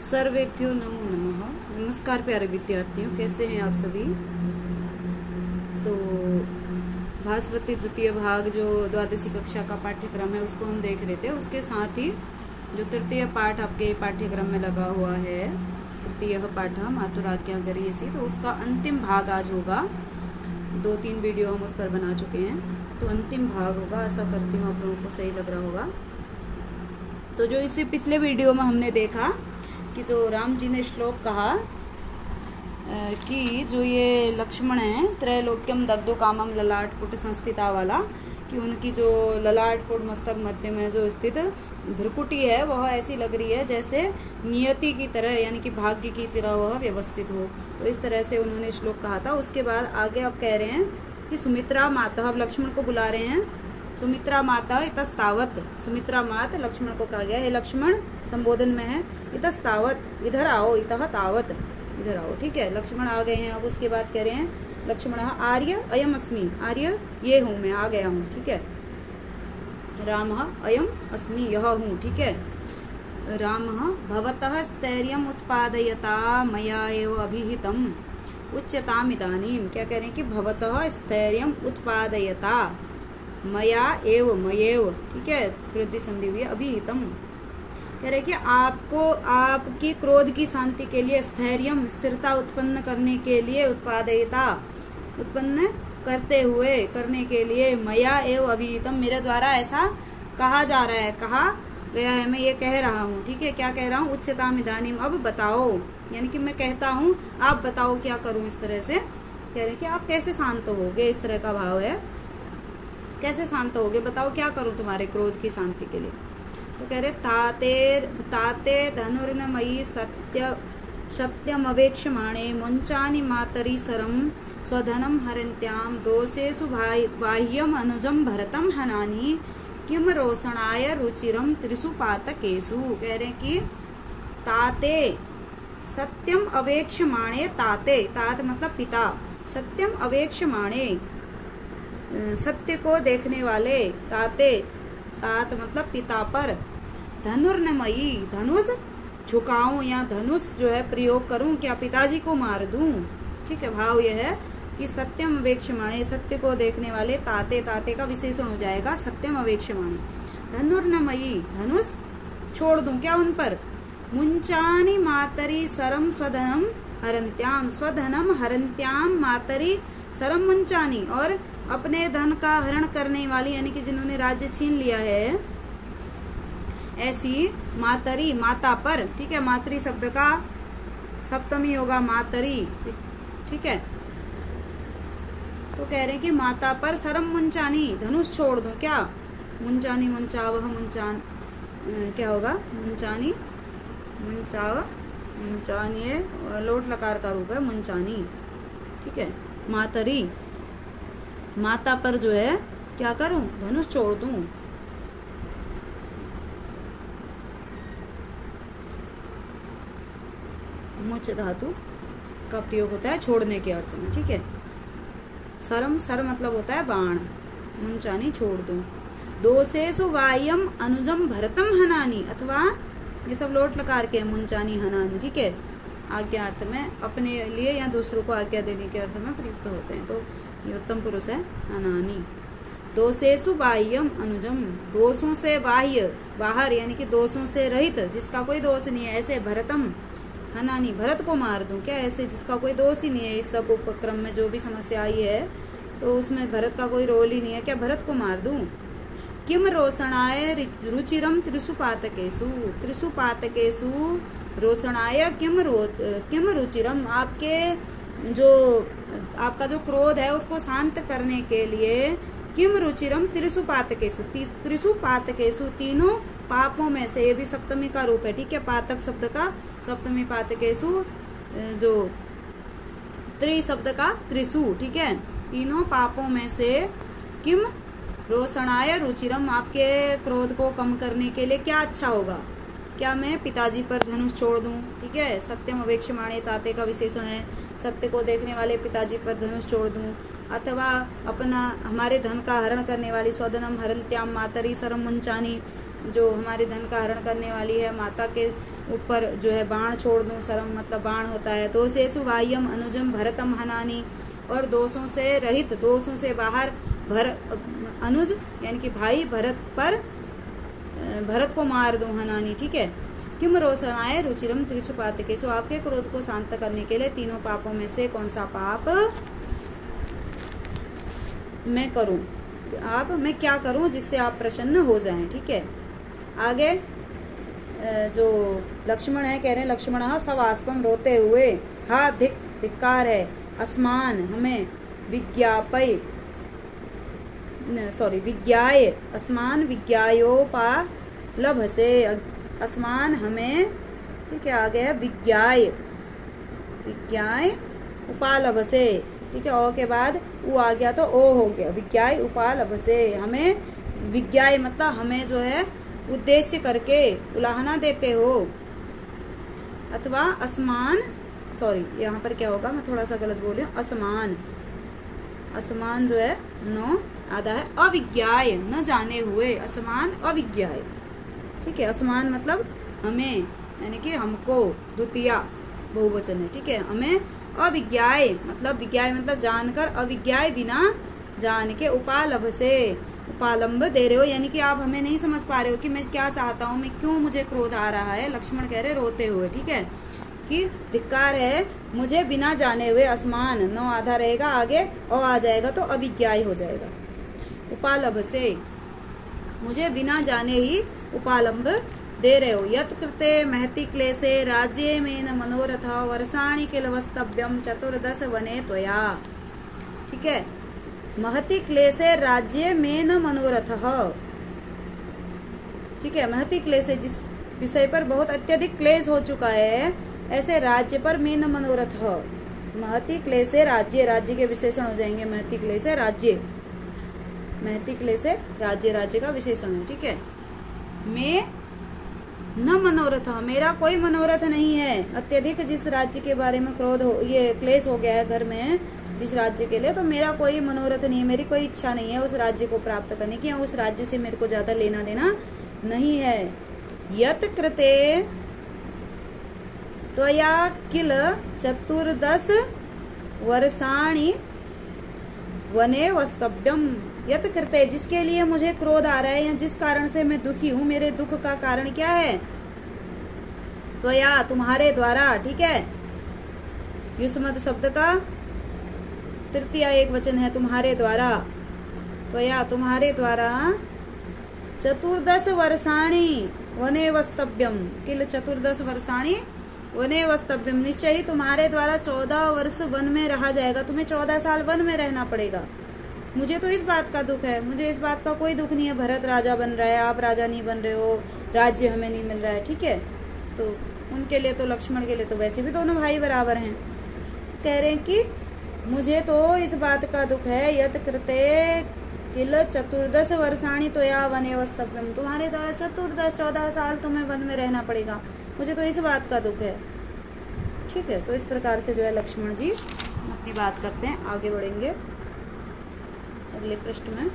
सर्वेभ्यो नमो नमः। नमस्कार प्यारे विद्यार्थियों, कैसे हैं आप सभी। तो भास्वती द्वितीय भाग जो द्वादशी कक्षा का पाठ्यक्रम है उसको हम देख रहे थे। उसके साथ ही जो तृतीय पाठ आपके पाठ्यक्रम में लगा हुआ है, तृतीय पाठ मातुराज्ञा गरीयसी, तो उसका अंतिम भाग आज होगा। 2-3 वीडियो हम उस पर बना चुके हैं, तो अंतिम भाग होगा। आशा करती हूँ आप लोगों को सही लग रहा होगा। तो जो इससे पिछले वीडियो में हमने देखा कि जो राम जी ने श्लोक कहा कि जो ये लक्ष्मण है त्रैलोक्यम दग्धो कामम ललाटपुट संस्थिता वाला, कि उनकी जो ललाटपुट मस्तक मध्य में जो स्थित भ्रुकुटी है वह ऐसी लग रही है जैसे नियति की तरह, यानी कि भाग्य की तरह वह व्यवस्थित हो। तो इस तरह से उन्होंने श्लोक कहा था। उसके बाद आगे आप कह रहे हैं कि सुमित्रा माता, अब लक्ष्मण को बुला रहे हैं। सुमित्रा माता इतस्तावत, सुमित्रा माता लक्ष्मण को कहा गया है, लक्ष्मण संबोधन में है। इतस्तावत, इधर आओ, इतः तावत, इधर आओ। ठीक है, लक्ष्मण आ गए हैं। अब उसके बाद कह रहे हैं लक्ष्मण आर्य अयम अस्मि, आर्य ये हूँ मैं, आ गया हूँ। ठीक है, राम अयम अस्मि, यह हूँ। ठीक है, राम भवतः स्थैर्यम उत्पादयता मया एव अभिहितम उच्यताम इदानीम। क्या कह रहे हैं कि भवतः स्थैर्यम उत्पादयता मया एव, मयेव। ठीक है, वृद्धि संधि हुई, अभिहितम। कह रहे कि आपको आपकी क्रोध की शांति के लिए, स्थैर्यम स्थिरता उत्पन्न करने के लिए, उत्पादयता उत्पन्न करते हुए, करने के लिए, मया एव अभिहितम, मेरे द्वारा ऐसा कहा जा रहा है, कहा गया है, मैं ये कह रहा हूँ। ठीक है, क्या कह रहा हूँ, उच्चताम इदानीम, अब बताओ, यानी कि मैं कहता हूँ, आप बताओ क्या करूँ। इस तरह से कह रहे कि आप कैसे शांत होगे, इस तरह का भाव है, कैसे शांत होगे, बताओ क्या करूं तुम्हारे क्रोध की शांति के लिए। तो कह रहे ताते धनुर्नमयी सत्यम अवेक्षमाणे मुंचानि मातरी सरम स्वधनम हरन्त्याम दोषेषु बाह्यम अनुजम भरतम हनानि किम रोषणाय रुचिरम त्रिषु पातकेषु। कह रहे कि ताते सत्यम अवेक्षमाणे, ताते, तात मतलब पिता, सत्यम अवेक्षमाणे सत्य को देखने वाले, ताते, तात मतलब पिता पर, धनुर्नमयी धनुष झुकाऊं या धनुष जो है प्रयोग करूं, क्या पिताजी को मार दूं। ठीक है, भाव यह है कि सत्यम अवेक्षमाणे, सत्य को देखने वाले, ताते, ताते का विशेषण हो जाएगा सत्यम अवेक्षमाणे। धनुर्नमयी, धनुष छोड़ दूं क्या उन पर। मुंचानी मातरी सरम स्वधनम हरन्त्याम, स्वधनम हरन्त्याम मातरी सरम मुंचानी, और अपने धन का हरण करने वाली, यानी कि जिन्होंने राज्य छीन लिया है, ऐसी मातरी, माता पर। ठीक है, मातरी शब्द का सप्तमी होगा मातरी। ठीक है, तो कह रहे हैं कि माता पर सरम मुंचानी, धनुष छोड़ दूं क्या। मुंचानी, मुंचावह, मुंचान क्या होगा, मुंचानी, मुंचाव, मुंचानी है, लोट लकार का रूप है मुंचानी। ठीक है, मातरी, माता पर जो है क्या करूं, धनुष छोड़ दूं। मुच धातु का प्रयोग होता है छोड़ने के अर्थ में। ठीक है, सरम, सर मतलब होता है बाण, मुंचानी छोड़ दूं। दोषेषु वायम अनुजम भरतम हनानी, अथवा ये सब लोट लकार के मुंचानी हनानी। ठीक है, आज्ञा अर्थ में, अपने लिए या दूसरों को आज्ञा देने के अर्थ में प्रयुक्त होते हैं, तो ये उत्तम पुरुष है, हनानी। दोषेषु बाह्यम अनुजम, दोषों से बाह्य, बाहर, यानी कि दोषों से रहित, जिसका कोई दोष नहीं है, ऐसे भरतम हनानी, भरत को मार दूं क्या, ऐसे जिसका कोई दोष ही नहीं है। इस सब उपक्रम में जो भी समस्या आई है तो उसमें भरत का कोई रोल ही नहीं है, क्या भरत को मार दूं। किम रोषणाय रुचिरम त्रिषु पातकेषु, त्रिषु पातकेषु रोषणाय किम रुचिरम, आपके जो, आपका जो क्रोध है उसको शांत करने के लिए, किम रुचिरम त्रिषु पातकेषु, त्रिषु पातकेषु, तीनों पापों में से, ये भी सप्तमी का रूप है। ठीक है, पातक शब्द का सप्तमी, पातकेषु जो त्रि शब्द का त्रिषु। ठीक है, तीनों पापों में से, किम रोषणाय रुचिरम, आपके क्रोध को कम करने के लिए क्या अच्छा होगा, क्या मैं पिताजी पर धनुष छोड़ दूं। ठीक है, सत्यम अवेक्षमाणे, ताते का विशेषण है, सत्य को देखने वाले पिताजी पर धनुष छोड़ दूं, अथवा अपना, हमारे धन का हरण करने वाली, स्वधनम हरन्त्याम मातरी सरम मुंचानी, जो हमारे धन का हरण करने वाली है, माता के ऊपर जो है बाण छोड़ दूं, शरम मतलब बाण होता है। दोषेषु बाह्यम अनुजम भरतम हनानी, और दोषों से रहित, दोषों से बाहर अनुज यानी कि भाई भरत को मार दूं, हनानी, ठीक है। किम रोषणाय रुचिरम त्रिषु पातकेषु, आपके क्रोध को शांत करने के लिए तीनों पापों में से कौन सा पाप मैं करूं, मैं क्या करूं जिससे आप प्रसन्न हो जाएं, ठीक है। आगे जो लक्ष्मण है कह रहे हैं, लक्ष्मण सवास्पम, रोते हुए, हा धिक्कार है, अस्मान हमें, विज्ञाय अस्मान विज्ञायोपालभ से, अस्मान हमें, ठीक है। आगे है विज्ञाय उपालभ से, ठीक है। ओ के बाद उ आ गया तो ओ हो गया, विज्ञाय उपालभ से, हमें विज्ञाय मतलब हमें जो है उद्देश्य करके उलाहना देते हो, अथवा असमान, सॉरी यहाँ पर क्या होगा, मैं थोड़ा सा गलत बोली हूँ, असमान जो है नो आधा है, अविज्ञाय न जाने हुए, असमान अविज्ञाय, ठीक है। असमान मतलब हमें यानी कि हमको, द्वितीया बहुवचन है, ठीक है। हमें अविज्ञाय मतलब जानकर, अविज्ञाय बिना जान के, उपालभ से उपालंब दे रहे हो, यानी कि आप हमें नहीं समझ पा रहे हो कि मैं क्या चाहता हूँ, मैं क्यों, मुझे क्रोध आ रहा है। लक्ष्मण कह रहे रोते हुए, ठीक है, कि धिक्कार है मुझे बिना जाने हुए, असमान नो आधा रहेगा, आगे और आ जाएगा तो अविज्ञाय हो जाएगा, उपालभ से, मुझे बिना जाने ही उपालंब दे रहे हो। यत कृते महति क्लेशे राज्ये में न मनोरथ वर्षाणि किल वस्तव्यम चतुर्दश वने त्वया, ठीक है। महति क्लेशे राज्ये में न मनोरथ, ठीक है। महति क्लेशे जिस विषय पर बहुत अत्यधिक क्लेश हो चुका है, ऐसे राज्य पर में न मनोरथ, महति क्लेशे राज्य, राज्य के विशेषण हो जाएंगे, महति क्लेशे राज्य, महति क्लेशे राज्य, राज्य का विशेषण है, ठीक है। मैं न मनोरथ, मेरा कोई मनोरथ नहीं है, अत्यधिक जिस राज्य के बारे में क्रोध हो, ये क्लेश हो गया है घर में जिस राज्य के लिए, तो मेरा कोई मनोरथ नहीं है, मेरी कोई इच्छा नहीं है उस राज्य को प्राप्त करने की, उस राज्य से मेरे को ज्यादा लेना देना नहीं है। यत कृते त्वया किल चतुर्दश वर्षाणि वने वस्तव्यम, यत कृते जिसके लिए मुझे क्रोध आ रहा है या जिस कारण से मैं दुखी हूँ, मेरे दुख का कारण क्या है, त्वया तुम्हारे द्वारा, ठीक है। युष्मद शब्द का तृतीय एक वचन है, तुम्हारे द्वारा, त्वया तुम्हारे द्वारा, चतुर्दश वर्षाणि वने वस्तव्यम, किल चतुर्दश वर्षाणि वने वस्तव्यम, निश्चय ही तुम्हारे द्वारा 14 वर्ष वन में रहा जाएगा, तुम्हें 14 साल वन में रहना पड़ेगा। मुझे तो इस बात का दुख है, मुझे इस बात का कोई दुख नहीं है, भरत राजा बन रहा है, आप राजा नहीं बन रहे हो, राज्य हमें नहीं मिल रहा है, ठीक है। तो उनके लिए तो, लक्ष्मण के लिए तो वैसे भी दोनों भाई बराबर हैं। कह रहे हैं कि मुझे तो इस बात का दुख है, यत कृते किल चतुर्दश वर्षाणि त्वया वने वस्तव्यम, तुम्हारे द्वारा 14 साल तुम्हें वन में रहना पड़ेगा, मुझे तो इस बात का दुख है, ठीक है। तो इस प्रकार से जो है लक्ष्मण जी अपनी बात करते हैं। आगे बढ़ेंगे अगले पृष्ठ में।